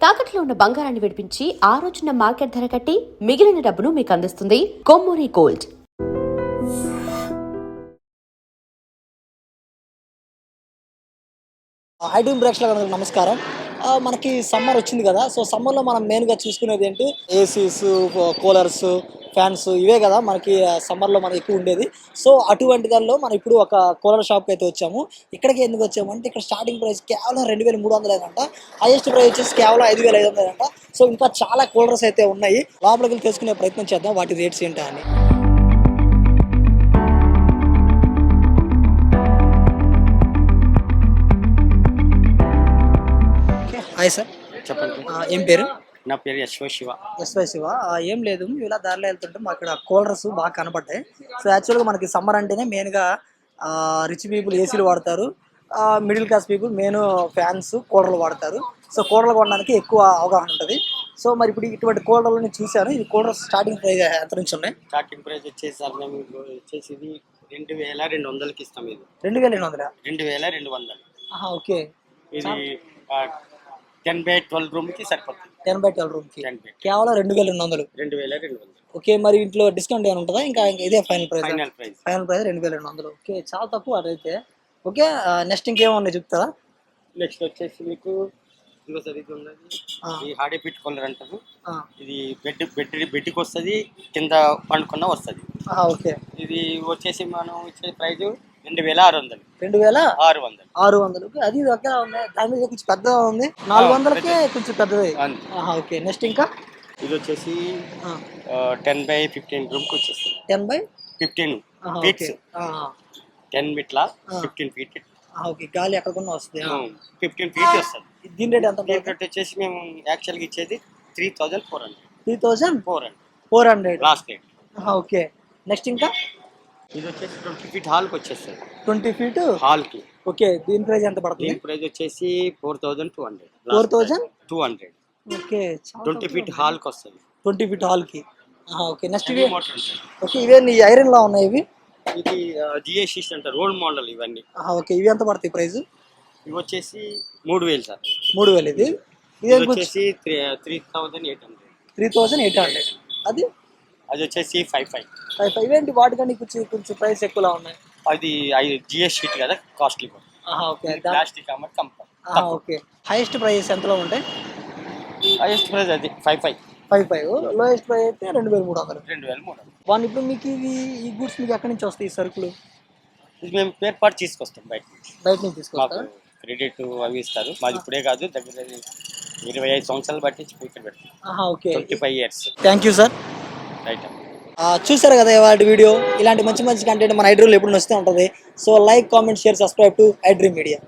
తాకట్లో ఉన్న బంగారాన్ని విడిపించి ఆ రోజున మార్కెట్ ధర కట్టి మిగిలిన డబ్బును మీకు అందిస్తుంది కొమ్మూరి గోల్డ్. ఐడ్రీమ్ ప్రేక్షకులకు నమస్కారం. మనకి సమ్మర్ వచ్చింది కదా. సో సమ్మర్లో మనం మెయిన్గా చూసుకునేది ఏంటి, ఏసీస్, కూలర్స్, ఫ్యాన్స్, ఇవే కదా మనకి సమ్మర్లో మనం ఎక్కువ ఉండేది. సో అటువంటి దానిలో మనం ఇప్పుడు ఒక కూలర్ షాప్కి అయితే వచ్చాము. ఇక్కడికి ఎందుకు వచ్చాము అంటే ఇక్కడ స్టార్టింగ్ ప్రైస్ కేవలం 2300 అంట, హైయెస్ట్ ప్రైస్ వచ్చేసి కేవలం 5500 అంట. సో ఇంకా చాలా కూలర్స్ అయితే ఉన్నాయి. లోపలికి వెళ్ళి తెలుసుకునే ప్రయత్నం చేద్దాం వాటి రేట్స్ ఏంటా అని. హాయ్ సార్, చెప్పండి. ఏం పేరు? నా పేరు శివ. ఎస్వై శివ. ఏం లేదు, ఇలా దారిలో వెళ్తుంటే మాకు ఇక్కడ కూలర్స్ బాగా కనపడ్డాయి. సో యాక్చువల్గా మనకి సమ్మర్ అంటేనే మెయిన్గా రిచ్ పీపుల్ ఏసీలు వాడతారు, middle class people main fans, కూలర్లు వాడతారు. సో కూలర్లు కొనడానికి ఎక్కువ అవగాహన ఉంటుంది. సో మరి ఇప్పుడు ఇటువంటి కూలర్లు నేను చూశాను. ఈ కూలర్ స్టార్టింగ్ ప్రైస్ ఎంత నుంచి ఉన్నాయి? స్టార్టింగ్ ప్రైస్ వచ్చేసి మేము వచ్చేసి ఇది 2200కి ఇస్తాం. ఇది 2200? 2200. ఓకే. ఇది 10x12 రూమ్కి సరిపోతుంది. 10x12 రూమ్కి కేవలం 2200. 2200. ఓకే, మరి ఇంట్లో డిస్కౌంట్ ఏమైనా ఉంటుందా? ఇంకా ఇదే final price? Final price 2200. Okay, చాలా తక్కువ అదైతే. ఓకే, నెక్స్ట్ ఇంకేమన్నా చెప్తారా? నెక్స్ట్ వచ్చేసి మీకు ఇది ఉన్నది, ఈ హార్డీ ఫిట్ కూలర్ అంటారు. ఇది బెడ్కి వస్తుంది, కింద పండుకున్న వస్తుంది. ఓకే, ఇది వచ్చేసి మనం ఇచ్చే ప్రైస్ 2600. 2600. అది ఇది ఒకేలా ఉంది, దాని మీద కొంచెం పెద్దగా ఉంది. 400కే కొంచెం పెద్దది. ఓకే, నెక్స్ట్ ఇంకా ఇది వచ్చేసి 10x15 రూమ్కి వచ్చేస్తుంది. 10x15 feets, 10 మీట్ల 15 feet. ఓకే, గాలి ఎక్కడికన్నా వస్తుంది. 15 ఫీట్ వస్తుంది. దీని రేట్ ఎంత? రేట్ వచ్చేసి మేము యాక్చువల్గా ఇచ్చేది 3400. 3400 లాస్ట్ రేట్. ఓకే, నెక్స్ట్ ఇంకా ఇది వచ్చేసి 20 ఫీట్ హాల్కి వచ్చేస్తుంది. 20 ఫీట్ హాల్కి. ఓకే, దీని ప్రైస్ ఎంత పడుతుంది? దీని ప్రైస్ వచ్చేసి 4200. 4200. ఓకే, 20 ఫీట్ హాల్కి వస్తుంది. 20 ఫీట్ హాల్కి. ఓకే, నెక్స్ట్ ఇవి మోటార్ ఉంటుంది. ఓకే, ఇవే నీ ఐరన్ లా ఉన్నాయి ఇవి? ఇది జిఎస్సి అంటారు, ఓల్డ్ మోడల్ ఇవన్నీ. ఓకే, ఇవి ఎంత పడతాయి ప్రైస్? ఇవి వచ్చేసి 3000 సార్. 3000. ఇది వచ్చేసి 3800. 3800. అది వచ్చేసి 55. ఇవేంటి వాటికన్నా కొంచెం ప్రైస్ ఎక్కువలా ఉన్నాయి? అది జిఎస్ షీట్ కదా, కాస్ట్లీ. ఓకే, ప్లాస్టిక్ అమ్మటి కంపెనీ. ఓకే, హైయెస్ట్ ప్రైస్ ఎంతలో ఉంటాయి? హైయెస్ట్ ప్రైస్ అది 55. లోయెస్ట్ ప్రైస్ అయితే 2300. 2300. ఇప్పుడు మీకు ఈ గూడ్స్ మీకు ఎక్కడి నుంచి వస్తాయి, ఈ సరుకులు? ఇది మేము పేర్ పార్ట్ తీసుకొస్తాం బయట నుంచి తీసుకొస్తాం. క్రెడిట్ అవి ఇస్తారు. మాది ఇప్పుడే కాదు, దగ్గర 25 సంవత్సరాలు బట్టి ఇక్కడ పెడతాం. Okay, 25 years. Thank you sir. Right. చూసారు కదా ఇవాళ వీడియో. ఇలాంటి మంచి కంటెంట్ మన ఐడ్రీమ్లో ఎప్పుడు వస్తూ ఉంటుంది. So like, comment, share, subscribe to iDream media.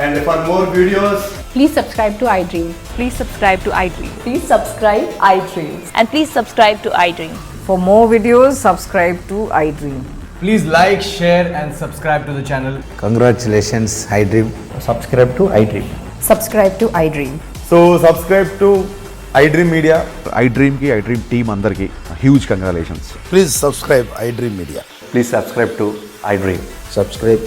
And for more videos, please subscribe to iDream. Please subscribe to iDream. Please subscribe iDream. And please subscribe to iDream. For more videos, subscribe to iDream. please like, share and subscribe to the channel. Congratulations, iDream. Subscribe to iDream. Subscribe to iDream. So subscribe to iDream Media. iDream team andarki huge congratulations. Please subscribe iDream Media. Please subscribe to iDream. Subscribe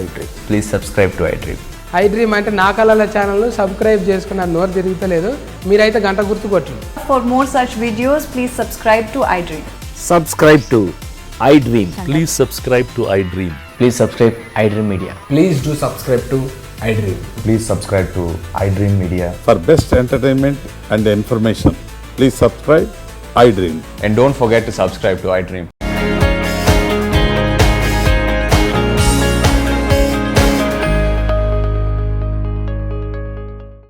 iDream. Please subscribe to iDream. iDream అంటే నా కళల ఛానల్ను subscribe చేసుకున్న నోరు తిరుగుతలేదు, మీరైతే గంట గుర్తు కొట్టండి. For more such videos, please subscribe to iDream. Subscribe to iDream. Please subscribe to iDream. Please subscribe iDream Media. Please do subscribe to iDream. Please subscribe to iDream Media. For best entertainment and information, please subscribe iDream. And don't forget to subscribe to iDream.